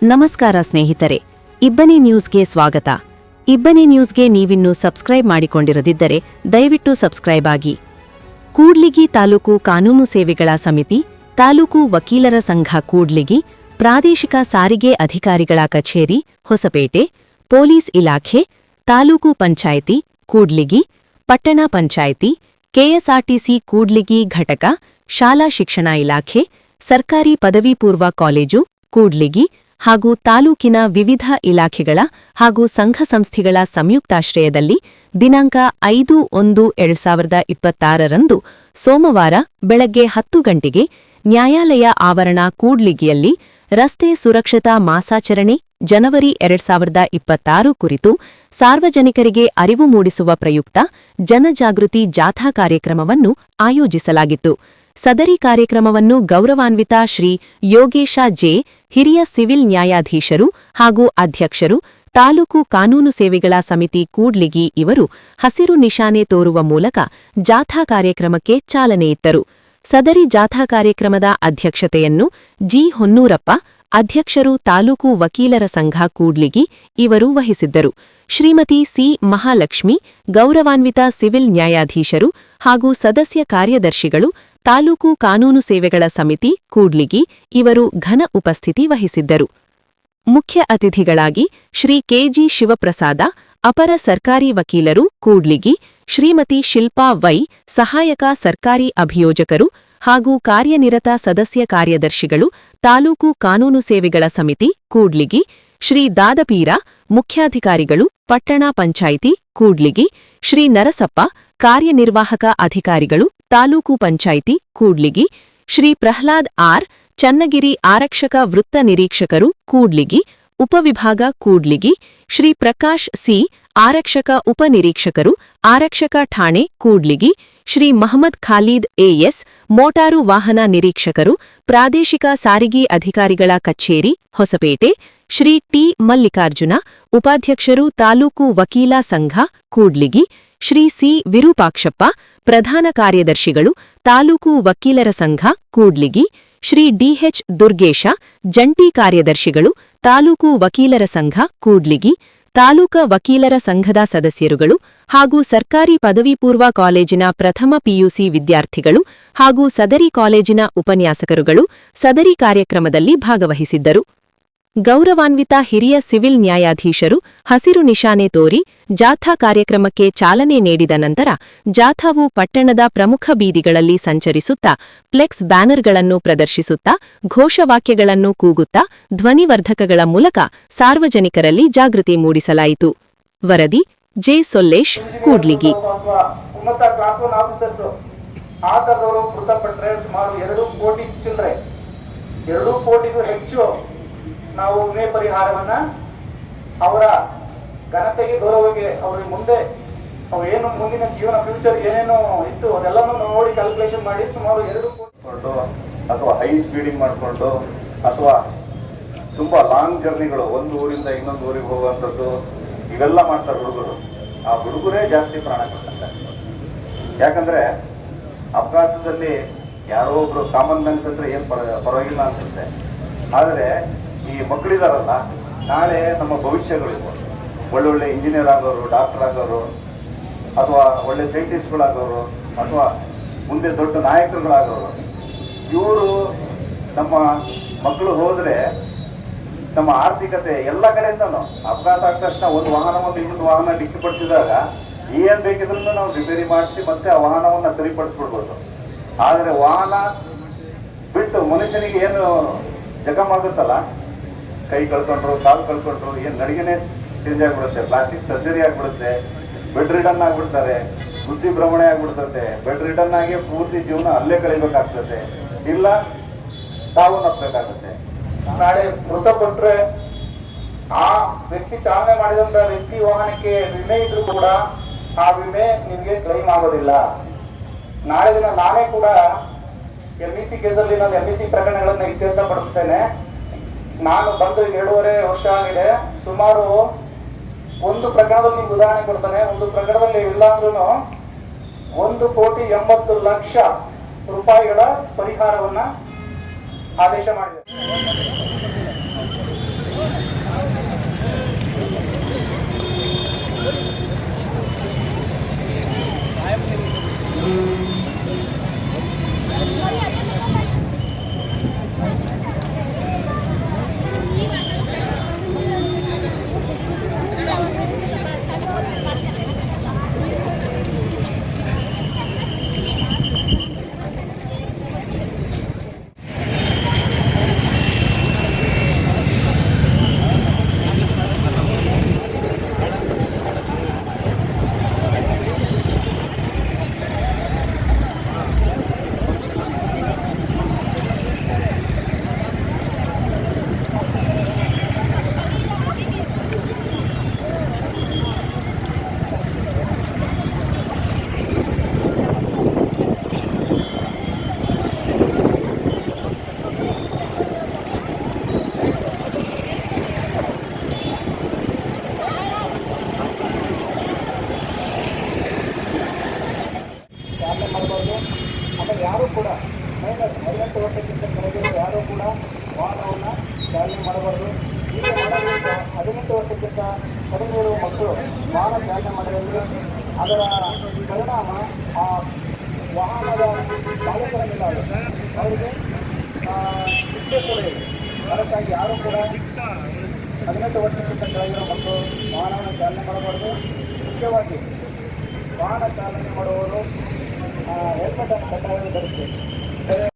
ನಮಸ್ಕಾರ ಸ್ನೇಹಿತರೆ, ಇಬ್ಬನಿ ನ್ಯೂಸ್ಗೆ ಸ್ವಾಗತ. ಇಬ್ಬನಿ ನ್ಯೂಸ್ಗೆ ನೀವಿನ್ನೂ ಸಬ್ಸ್ಕ್ರೈಬ್ ಮಾಡಿಕೊಂಡಿರದಿದ್ದರೆ ದಯವಿಟ್ಟು ಸಬ್ಸ್ಕ್ರೈಬ್ ಆಗಿ. ಕೂಡ್ಲಿಗಿ ತಾಲೂಕು ಕಾನೂನು ಸೇವೆಗಳ ಸಮಿತಿ, ತಾಲೂಕು ವಕೀಲರ ಸಂಘ ಕೂಡ್ಲಿಗಿ, ಪ್ರಾದೇಶಿಕ ಸಾರಿಗೆ ಅಧಿಕಾರಿಗಳ ಕಚೇರಿ ಹೊಸಪೇಟೆ, ಪೊಲೀಸ್ ಇಲಾಖೆ, ತಾಲೂಕು ಪಂಚಾಯಿತಿ ಕೂಡ್ಲಿಗಿ, ಪಟ್ಟಣ ಪಂಚಾಯಿತಿ, ಕೆಎಸ್ಆರ್ಟಿಸಿ ಕೂಡ್ಲಿಗಿ ಘಟಕ, ಶಾಲಾ ಶಿಕ್ಷಣ ಇಲಾಖೆ, ಸರ್ಕಾರಿ ಪದವಿ ಪೂರ್ವ ಕಾಲೇಜು ಕೂಡ್ಲಿಗಿ ಹಾಗೂ ತಾಲೂಕಿನ ವಿವಿಧ ಇಲಾಖೆಗಳ ಹಾಗೂ ಸಂಘ ಸಂಸ್ಥೆಗಳ ಸಂಯುಕ್ತಾಶ್ರಯದಲ್ಲಿ ದಿನಾಂಕ 5/1/2026 ಸೋಮವಾರ ಬೆಳಗ್ಗೆ 10 ಗಂಟೆಗೆ ನ್ಯಾಯಾಲಯ ಆವರಣ ಕೂಡ್ಲಿಗಿಯಲ್ಲಿ ರಸ್ತೆ ಸುರಕ್ಷತಾ ಮಾಸಾಚರಣೆ ಜನವರಿ 2026 ಕುರಿತು ಸಾರ್ವಜನಿಕರಿಗೆ ಅರಿವು ಮೂಡಿಸುವ ಪ್ರಯುಕ್ತ ಜನಜಾಗೃತಿ ಜಾಥಾ ಕಾರ್ಯಕ್ರಮವನ್ನು ಆಯೋಜಿಸಲಾಗಿತ್ತು. ಸದರಿ ಕಾರ್ಯಕ್ರಮವನ್ನು ಗೌರವಾನ್ವಿತ ಶ್ರೀ ಯೋಗೇಶ ಜೆ, ಹಿರಿಯ ಸಿವಿಲ್ ನ್ಯಾಯಾಧೀಶರು ಹಾಗೂ ಅಧ್ಯಕ್ಷರು, ತಾಲೂಕು ಕಾನೂನು ಸೇವೆಗಳ ಸಮಿತಿ ಕೂಡ್ಲಿಗಿ ಇವರು ಹಸಿರು ನಿಶಾನೆ ತೋರುವ ಮೂಲಕ ಜಾಥಾ ಕಾರ್ಯಕ್ರಮಕ್ಕೆ ಚಾಲನೆಯಿತ್ತರು. ಸದರಿ ಜಾಥಾ ಕಾರ್ಯಕ್ರಮದ ಅಧ್ಯಕ್ಷತೆಯನ್ನು ಜಿ. ಹೊನ್ನೂರಪ್ಪ, ಅಧ್ಯಕ್ಷರು ತಾಲೂಕು ವಕೀಲರ ಸಂಘ ಕೂಡ್ಲಿಗಿ ಇವರು ವಹಿಸಿದ್ದರು. ಶ್ರೀಮತಿ ಸಿ. ಮಹಾಲಕ್ಷ್ಮಿ, ಗೌರವಾನ್ವಿತ ಸಿವಿಲ್ ನ್ಯಾಯಾಧೀಶರು ಹಾಗೂ ಸದಸ್ಯ ಕಾರ್ಯದರ್ಶಿಗಳು, ತಾಲೂಕು ಕಾನೂನು ಸೇವೆಗಳ ಸಮಿತಿ ಕೂಡ್ಲಿಗಿ ಇವರು ಘನ ಉಪಸ್ಥಿತಿ ವಹಿಸಿದ್ದರು. ಮುಖ್ಯ ಅತಿಥಿಗಳಾಗಿ ಶ್ರೀ ಕೆಜಿ ಶಿವಪ್ರಸಾದ, ಅಪರ ಸರ್ಕಾರಿ ವಕೀಲರು ಕೂಡ್ಲಿಗಿ, ಶ್ರೀಮತಿ ಶಿಲ್ಪಾ ವೈ, ಸಹಾಯಕ ಸರ್ಕಾರಿ ಅಭಿಯೋಜಕರು ಹಾಗೂ ಕಾರ್ಯನಿರತ ಸದಸ್ಯ ಕಾರ್ಯದರ್ಶಿಗಳು, ತಾಲೂಕು ಕಾನೂನು ಸೇವೆಗಳ ಸಮಿತಿ ಕೂಡ್ಲಿಗಿ, ಶ್ರೀ ದಾದಪೀರ, ಮುಖ್ಯಾಧಿಕಾರಿಗಳು, ಪಟ್ಟಣ ಪಂಚಾಯಿತಿ ಕೂಡ್ಲಿಗಿ, ಶ್ರೀ ನರಸಪ್ಪ, ಕಾರ್ಯನಿರ್ವಾಹಕ ಅಧಿಕಾರಿಗಳು, ತಾಲೂಕು ಪಂಚಾಯಿತಿ ಕೂಡ್ಲಿಗಿ, ಶ್ರೀ ಪ್ರಹ್ಲಾದ್ ಆರ್, ಚನ್ನಗಿರಿ ಆರಕ್ಷಕ ವೃತ್ತ ನಿರೀಕ್ಷಕರು ಕೂಡ್ಲಿಗಿ, ಉಪವಿಭಾಗ ಕೂಡ್ಲಿಗಿ, ಶ್ರೀ ಪ್ರಕಾಶ್ ಸಿ, ಆರಕ್ಷಕ ಉಪನಿರೀಕ್ಷಕರು, ಆರಕ್ಷಕ ಠಾಣೆ ಕೂಡ್ಲಿಗಿ, ಶ್ರೀ ಮಹಮ್ಮದ್ ಖಾಲೀದ್ ಎಎಸ್, ಮೋಟಾರು ವಾಹನ ನಿರೀಕ್ಷಕರು, ಪ್ರಾದೇಶಿಕ ಸಾರಿಗೆ ಅಧಿಕಾರಿಗಳ ಕಚೇರಿ ಹೊಸಪೇಟೆ, ಶ್ರೀ ಟಿ. ಮಲ್ಲಿಕಾರ್ಜುನ, ಉಪಾಧ್ಯಕ್ಷರು ತಾಲೂಕು ವಕೀಲ ಸಂಘ ಕೂಡ್ಲಿಗಿ, ಶ್ರೀ ಸಿ. ವಿರೂಪಾಕ್ಷಪ್ಪ, ಪ್ರಧಾನ ಕಾರ್ಯದರ್ಶಿಗಳು, ತಾಲೂಕು ವಕೀಲರ ಸಂಘ ಕೂಡ್ಲಿಗಿ, ಶ್ರೀ ಡಿಎಚ್. ದುರ್ಗೇಶ, ಜಂಟಿ ಕಾರ್ಯದರ್ಶಿಗಳು, ತಾಲೂಕು ವಕೀಲರ ಸಂಘ ಕೂಡ್ಲಿಗಿ, ತಾಲೂಕ ವಕೀಲರ ಸಂಘದ ಸದಸ್ಯರುಗಳು ಹಾಗೂ ಸರ್ಕಾರಿ ಪದವಿ ಪೂರ್ವ ಕಾಲೇಜಿನ ಪ್ರಥಮ ಪಿಯುಸಿ ವಿದ್ಯಾರ್ಥಿಗಳು ಹಾಗೂ ಸದರಿ ಕಾಲೇಜಿನ ಉಪನ್ಯಾಸಕರುಗಳು ಸದರಿ ಕಾರ್ಯಕ್ರಮದಲ್ಲಿ ಭಾಗವಹಿಸಿದ್ದರು. ಗೌರವಾನ್ವಿತ ಹಿರಿಯ ಸಿವಿಲ್ ನ್ಯಾಯಾಧೀಶರು ಹಸಿರು ನಿಶಾನೆ ತೋರಿ ಜಾಥಾ ಕಾರ್ಯಕ್ರಮಕ್ಕೆ ಚಾಲನೆ ನೀಡಿದ ನಂತರ ಜಾಥಾವು ಪಟ್ಟಣದ ಪ್ರಮುಖ ಬೀದಿಗಳಲ್ಲಿ ಸಂಚರಿಸುತ್ತಾ ಫ್ಲೆಕ್ಸ್ ಬ್ಯಾನರ್ಗಳನ್ನು ಪ್ರದರ್ಶಿಸುತ್ತಾ ಘೋಷವಾಕ್ಯಗಳನ್ನು ಕೂಗುತ್ತಾ ಧ್ವನಿವರ್ಧಕಗಳ ಮೂಲಕ ಸಾರ್ವಜನಿಕರಲ್ಲಿ ಜಾಗೃತಿ ಮೂಡಿಸಲಾಯಿತು. ವರದಿ ಜೆ. ಸೊಲ್ಲೇಶ್, ಕೂಡ್ಲಿಗಿ. ನಾವು ವಿಮೆ ಪರಿಹಾರವನ್ನ ಅವರ ಘನತೆಗೆ, ಗೌರವಕ್ಕೆ, ಅವ್ರಿಗೆ ಮುಂದೆ ಏನು ಮುಂದಿನ ಜೀವನ ಫ್ಯೂಚರ್ ಏನೇನು ಇತ್ತು ಅದೆಲ್ಲನೂ ನೋಡಿ ಕ್ಯಾಲ್ಕುಲೇಷನ್ ಮಾಡಿ ಸುಮಾರು 2 ಕೋಟಿ ಅಥವಾ ಹೈ ಸ್ಪೀಡಿಂಗ್ ಮಾಡಿಕೊಂಡು ಅಥವಾ ತುಂಬಾ ಲಾಂಗ್ ಜರ್ನಿಗಳು ಒಂದು ಊರಿಂದ ಇನ್ನೊಂದು ಊರಿಗೆ ಹೋಗುವಂಥದ್ದು ಇವೆಲ್ಲ ಮಾಡ್ತಾರೆ ಹುಡುಗರು. ಆ ಹುಡುಗರೇ ಜಾಸ್ತಿ ಪ್ರಾಣ ಕೊಡ್ತಾರೆ. ಯಾಕಂದ್ರೆ ಅಪಘಾತದಲ್ಲಿ ಯಾರೋ ಒಬ್ರು ಕಾಮನ್ ಮ್ಯಾನ್ಸ್ ಅಂದ್ರೆ ಏನ್ ಪರವಾಗಿಲ್ಲ ಅನ್ಸುತ್ತೆ. ಆದರೆ ಈ ಮಕ್ಕಳಿದಾರಲ್ಲ, ನಾಳೆ ನಮ್ಮ ಭವಿಷ್ಯಗಳು, ಒಳ್ಳೊಳ್ಳೆ ಇಂಜಿನಿಯರ್ ಆಗೋರು, ಡಾಕ್ಟರ್ ಆಗೋರು, ಅಥವಾ ಒಳ್ಳೆ ಸೈಂಟಿಸ್ಟ್ಗಳಾಗೋರು, ಅಥವಾ ಮುಂದೆ ದೊಡ್ಡ ನಾಯಕರುಗಳಾಗೋರು, ಇವರು ನಮ್ಮ ಮಕ್ಕಳು ಹೋದರೆ ನಮ್ಮ ಆರ್ಥಿಕತೆ ಎಲ್ಲ ಕಡೆಯಿಂದನೂ ಅಪಘಾತ ಆದ ತಕ್ಷಣ ಒಂದು ವಾಹನವನ್ನು ಇನ್ನೊಂದು ವಾಹನ ಡಿಕ್ಕಿಪಡಿಸಿದಾಗ ಏನ್ ಬೇಕಿದ್ರೂ ನಾವು ರಿಪೇರಿ ಮಾಡಿಸಿ ಮತ್ತೆ ಆ ವಾಹನವನ್ನ ಸರಿಪಡಿಸ್ಬಿಡ್ಬೋದು. ಆದರೆ ವಾಹನ ಬಿಟ್ಟು ಮನುಷ್ಯನಿಗೆ ಏನು ಜಖಮಾಗುತ್ತಲ್ಲ, ಕೈ ಕಳ್ಕೊಂಡ್ರು, ಕಾಲು ಕಳ್ಕೊಂಡ್ರು, ಏನು ನಡಿಗೆನೇ ಚೇಂಜ್ ಆಗಿಬಿಡುತ್ತೆ, ಪ್ಲಾಸ್ಟಿಕ್ ಸರ್ಜರಿ ಆಗಿಬಿಡುತ್ತೆ, ಬೆಡ್ ರಿಟರ್ನ್ ಆಗಿಬಿಡ್ತಾರೆ, ಬುದ್ಧಿ ಭ್ರಮಣೆ ಆಗಿಬಿಡ್ತದೆ. ಬೆಡ್ ರಿಟರ್ನ್ ಆಗಿ ಪೂರ್ತಿ ಜೀವನ ಅಲ್ಲೇ ಕಳಿಬೇಕಾಗ್ತದೆ, ಇಲ್ಲ ಸಾವನ್ನಪ್ಪಬೇಕಾಗುತ್ತೆ. ನಾಳೆ ಮೃತಪಟ್ಟರೆ ಆ ವ್ಯಕ್ತಿ ಚಾಲನೆ ಮಾಡಿದಂತ ವ್ಯಕ್ತಿ ವಾಹನಕ್ಕೆ ವಿಮೆ ಇದ್ರೂ ಕೂಡ ಆ ವಿಮೆ ನಿಮಗೆ ಕ್ಲೈಮ್ ಆಗೋದಿಲ್ಲ. ನಾಳೆ ದಿನ ನಾನೇ ಕೂಡ ಎಂಇಸಿ ಕೇಸಲ್ಲಿ ನಾನು ಎಂಇಸಿ ಪ್ರಕರಣಗಳನ್ನ ಇತ್ಯರ್ಥಪಡಿಸ್ತೇನೆ. ನಾನು ಬಂದು 2.5 ವರ್ಷ ಆಗಿದೆ. ಸುಮಾರು ಒಂದು ಪ್ರಕರಣದಲ್ಲಿ ನಿಮ್ಗೆ ಉದಾಹರಣೆ ಕೊಡ್ತಾನೆ. ಒಂದು ಪ್ರಕರಣದಲ್ಲಿ ಇಲ್ಲ ಅಂದ್ರೂ 1,80,00,000 ರೂಪಾಯಿಗಳ ಪರಿಹಾರವನ್ನ ಆದೇಶ ಮಾಡಿದೆ. ಯಾರೂ ಕೂಡ ಮೈನಸ್ 18 ವರ್ಷಕ್ಕಿಂತ ಕೆಳಗಿರುವ ಯಾರೂ ಕೂಡ ವಾಹನವನ್ನು ಚಾಲನೆ ಮಾಡಬಾರ್ದು. ಈಗ ಮಾಡೋದ್ರಿಂದ 18 ವರ್ಷಕ್ಕಿಂತ ಕಡಿಮೆ ಇರುವ ಮಕ್ಕಳು ವಾಹನ ಚಾಲನೆ ಮಾಡಿದಲ್ಲಿ ಅದರ ಪರಿಣಾಮ ಆ ವಾಹನದ ಚಾಲಕರ ಮೇಲೆ ಆಗುತ್ತೆ. ಅವರಿಗೆ ಶಿಕ್ಷೆ ಕೂಡ ಇದೆ. ಅದಕ್ಕಾಗಿ ಯಾರೂ ಕೂಡ 18 ವರ್ಷಕ್ಕಿಂತ ಕೆಳಗಿರೋ ಮಕ್ಕಳು ವಾಹನವನ್ನು ಚಾಲನೆ ಮಾಡಬಾರ್ದು. ಮುಖ್ಯವಾಗಿ ವಾಹನ ಚಾಲನೆ ಮಾಡುವವರು ಹೆಲ್ಮೆಟನ್ನು ಕಡ್ಡಾಯವಾಗಿ ಧರಿಸಬೇಕು.